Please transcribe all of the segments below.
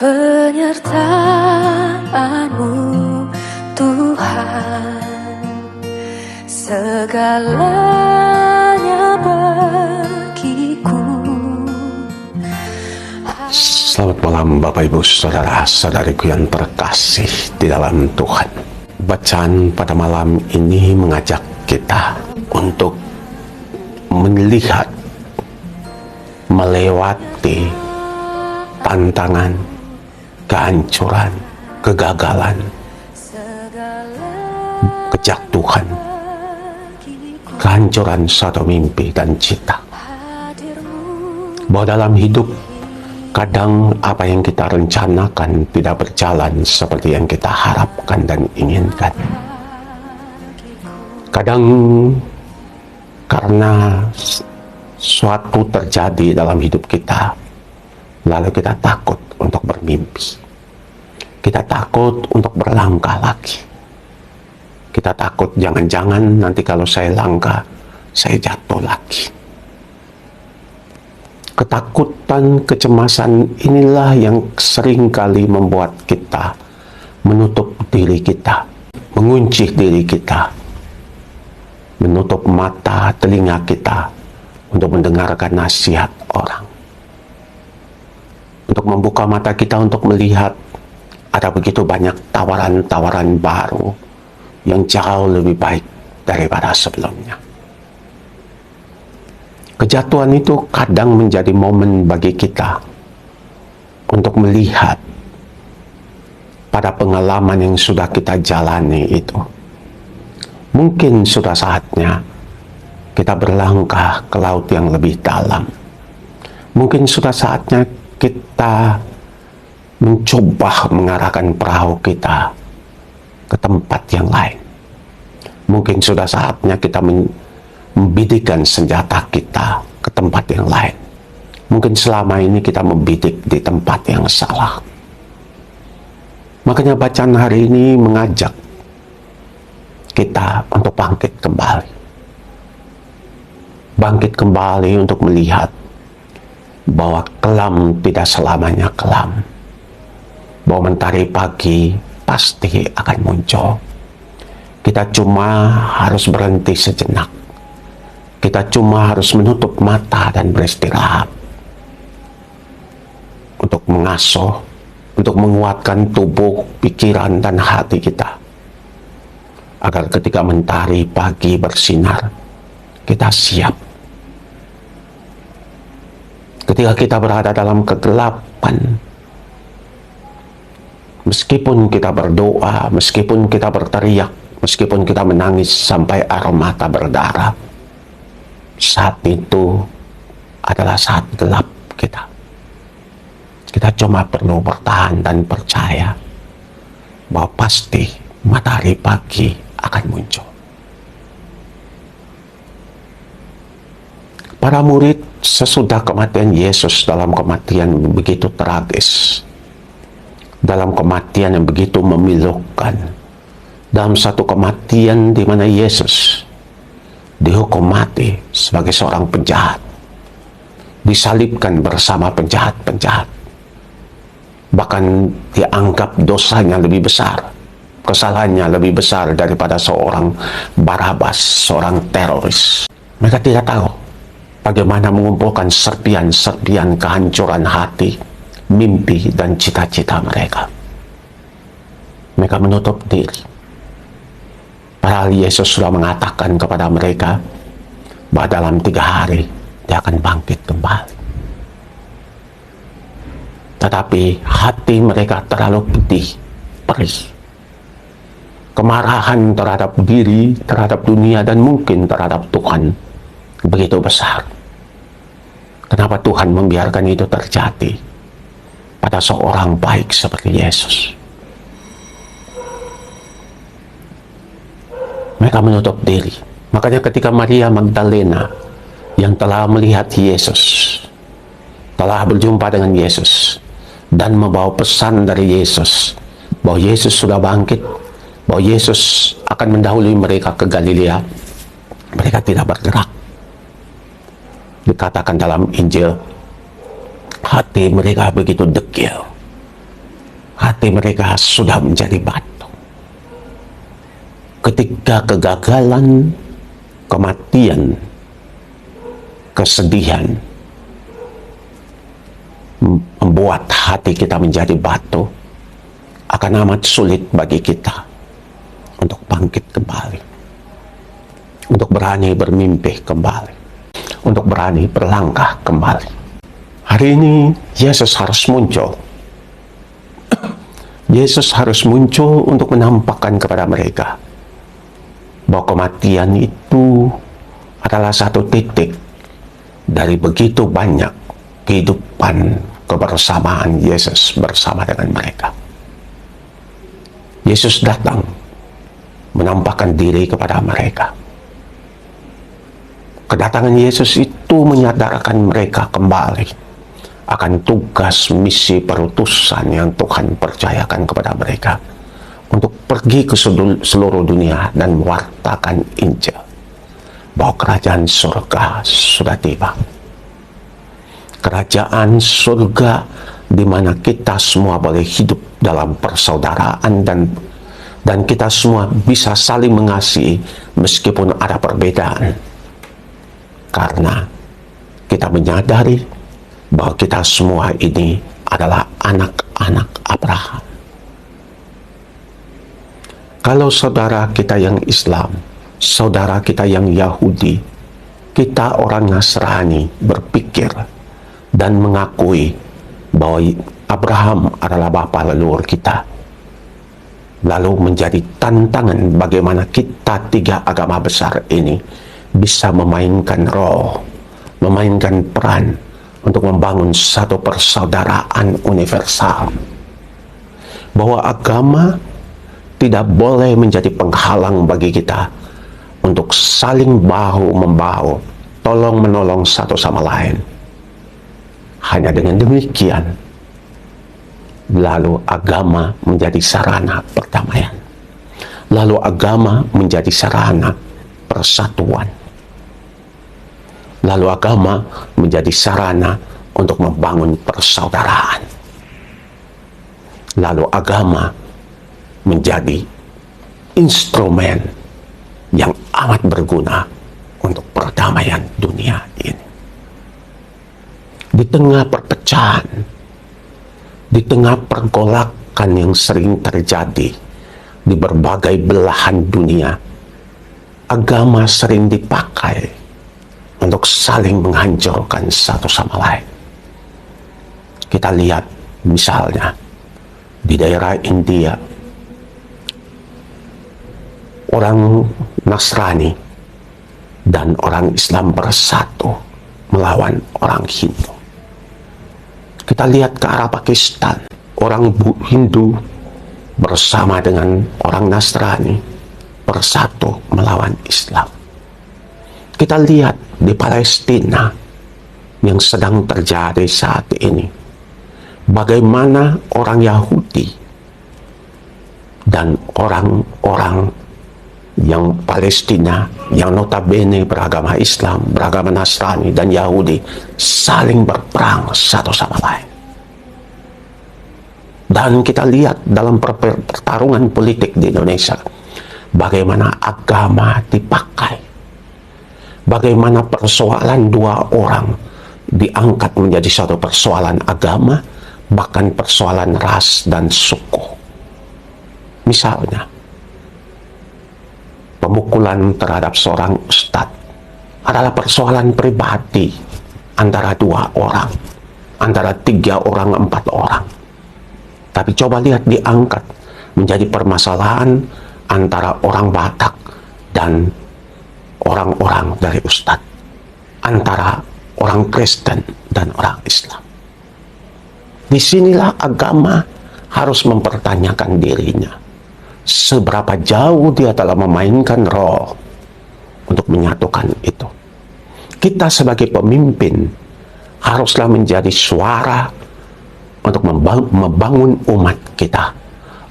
Penyertaan-Mu Tuhan, segalanya bagiku. Selamat malam Bapak Ibu Saudara-saudariku yang terkasih di dalam Tuhan. Bacaan pada malam ini mengajak kita untuk melihat, melewati tantangan, kehancuran, kegagalan, kejatuhan, kehancuran suatu mimpi dan cita. Bahwa dalam hidup kadang apa yang kita rencanakan tidak berjalan seperti yang kita harapkan dan inginkan. Kadang karena suatu terjadi dalam hidup kita, lalu kita takut untuk bermimpi. Kita takut untuk berlangkah lagi. Kita takut jangan-jangan nanti kalau saya langkah, saya jatuh lagi. Ketakutan, kecemasan inilah yang seringkali membuat kita menutup diri kita, mengunci diri kita, menutup mata, telinga kita untuk mendengarkan nasihat orang. Untuk membuka mata kita untuk melihat ada begitu banyak tawaran-tawaran baru yang jauh lebih baik daripada sebelumnya. Kejatuhan itu kadang menjadi momen bagi kita untuk melihat pada pengalaman yang sudah kita jalani itu. Mungkin sudah saatnya kita berlangkah ke laut yang lebih dalam. Mungkin sudah saatnya kita mencoba mengarahkan perahu kita ke tempat yang lain. Mungkin sudah saatnya kita membidikkan senjata kita ke tempat yang lain. Mungkin selama ini kita membidik di tempat yang salah. Makanya bacaan hari ini mengajak kita untuk bangkit kembali. Bangkit kembali untuk melihat bahwa kelam tidak selamanya kelam. Bahwa mentari pagi pasti akan muncul. Kita cuma harus berhenti sejenak. Kita cuma harus menutup mata dan beristirahat. Untuk mengasuh, untuk menguatkan tubuh, pikiran, dan hati kita. Agar ketika mentari pagi bersinar, kita siap. Ketika kita berada dalam kegelapan, meskipun kita berdoa, meskipun kita berteriak, meskipun kita menangis sampai air mata berdarah, saat itu adalah saat gelap kita. Kita cuma perlu bertahan dan percaya bahwa pasti matahari pagi akan muncul. Para murid sesudah kematian Yesus dalam kematian begitu tragis, dalam kematian yang begitu memilukan, dalam satu kematian di mana Yesus dihukum mati sebagai seorang penjahat, disalibkan bersama penjahat-penjahat, bahkan dianggap dosanya lebih besar, kesalahannya lebih besar daripada seorang Barabas, seorang teroris. Mereka tidak tahu bagaimana mengumpulkan serpian-serpian kehancuran hati, mimpi, dan cita-cita mereka. Mereka menutup diri. Padahal Yesus sudah mengatakan kepada mereka bahwa dalam 3 hari dia akan bangkit kembali. Tetapi hati mereka terlalu pedih, perih. Kemarahan terhadap diri, terhadap dunia, dan mungkin terhadap Tuhan begitu besar. Kenapa Tuhan membiarkan itu terjadi pada seorang baik seperti Yesus? Mereka menutup diri. Makanya ketika Maria Magdalena yang telah melihat Yesus, telah berjumpa dengan Yesus, dan membawa pesan dari Yesus bahwa Yesus sudah bangkit, bahwa Yesus akan mendahului mereka ke Galilea, mereka tidak bergerak. Dikatakan dalam Injil, hati mereka begitu degil, hati mereka sudah menjadi batu. Ketika kegagalan, kematian, kesedihan membuat hati kita menjadi batu, akan amat sulit bagi kita untuk bangkit kembali, untuk berani bermimpi kembali, untuk berani berlangkah kembali. Hari ini Yesus harus muncul. Yesus harus muncul untuk menampakkan kepada mereka bahwa kematian itu adalah satu titik dari begitu banyak kehidupan kebersamaan Yesus bersama dengan mereka. Yesus datang menampakkan diri kepada mereka. Kedatangan Yesus itu menyadarkan mereka kembali akan tugas misi perutusan yang Tuhan percayakan kepada mereka untuk pergi ke seluruh dunia dan mewartakan Injil bahwa kerajaan surga sudah tiba. Kerajaan surga di mana kita semua boleh hidup dalam persaudaraan dan kita semua bisa saling mengasihi meskipun ada perbedaan. Karena kita menyadari bahwa kita semua ini adalah anak-anak Abraham. Kalau saudara kita yang Islam, saudara kita yang Yahudi, kita orang Nasrani berpikir dan mengakui bahwa Abraham adalah bapa leluhur kita, lalu menjadi tantangan bagaimana kita tiga agama besar ini bisa memainkan role, memainkan peran untuk membangun satu persaudaraan universal. Bahwa agama tidak boleh menjadi penghalang bagi kita untuk saling bahu-membahu, tolong-menolong satu sama lain. Hanya dengan demikian, lalu agama menjadi sarana perdamaian. Lalu agama menjadi sarana persatuan. Lalu agama menjadi sarana untuk membangun persaudaraan. Lalu agama menjadi instrumen yang amat berguna untuk perdamaian dunia ini. Di tengah perpecahan, di tengah pergolakan yang sering terjadi di berbagai belahan dunia, agama sering dipakai untuk saling menghancurkan satu sama lain. Kita lihat misalnya di daerah India, orang Nasrani dan orang Islam bersatu melawan orang Hindu. Kita lihat ke arah Pakistan, orang Hindu bersama dengan orang Nasrani bersatu melawan Islam. Kita lihat di Palestina yang sedang terjadi saat ini, bagaimana orang Yahudi dan orang-orang yang Palestina yang notabene beragama Islam, beragama Nasrani dan Yahudi saling berperang satu sama lain. Dan kita lihat dalam pertarungan politik di Indonesia, bagaimana agama dipakai, bagaimana persoalan dua orang diangkat menjadi satu persoalan agama, bahkan persoalan ras dan suku. Misalnya, pemukulan terhadap seorang ustadz adalah persoalan pribadi antara dua orang, antara 3 orang, 4 orang. Tapi coba lihat diangkat menjadi permasalahan antara orang Batak dan orang-orang dari ustadz, antara orang Kristen dan orang Islam. Disinilah agama harus mempertanyakan dirinya. Seberapa jauh dia telah memainkan role untuk menyatukan itu. Kita sebagai pemimpin haruslah menjadi suara untuk membangun umat kita,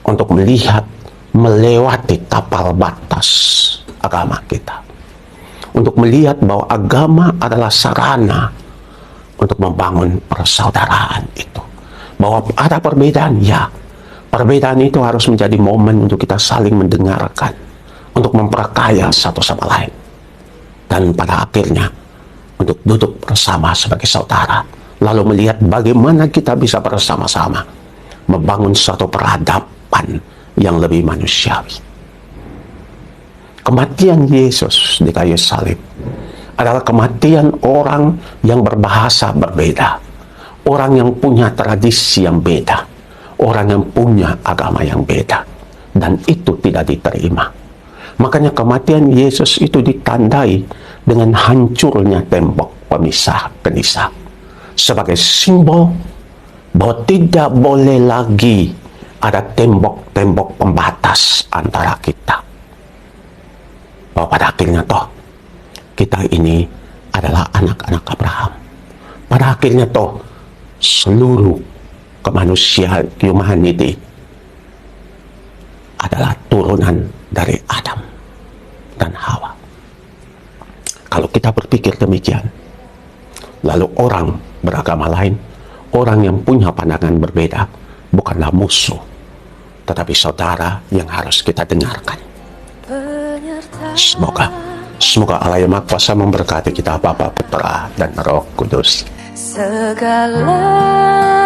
untuk melihat melewati tapal batas agama kita, untuk melihat bahwa agama adalah sarana untuk membangun persaudaraan itu. Bahwa ada perbedaan, ya, Perbedaan itu harus menjadi momen untuk kita saling mendengarkan, untuk memperkaya satu sama lain. Dan pada akhirnya, untuk duduk bersama sebagai saudara, lalu melihat bagaimana kita bisa bersama-sama membangun suatu peradaban yang lebih manusiawi. Kematian Yesus di kayu salib adalah kematian orang yang berbahasa berbeda, orang yang punya tradisi yang beda, orang yang punya agama yang beda, dan itu tidak diterima. Makanya kematian Yesus itu ditandai dengan hancurnya tembok pemisah genisah, sebagai simbol bahwa tidak boleh lagi ada tembok-tembok pembatas antara kita. Bahwa pada akhirnya toh kita ini adalah anak-anak Abraham. Pada akhirnya toh seluruh kemanusiaan, humanity adalah turunan dari Adam dan Hawa. Kalau kita berpikir demikian, lalu orang beragama lain, orang yang punya pandangan berbeda, bukanlah musuh, tetapi saudara yang harus kita dengarkan. Semoga Allah yang Maha Kuasa memberkati kita, Bapa, Putra, dan Roh Kudus. Segala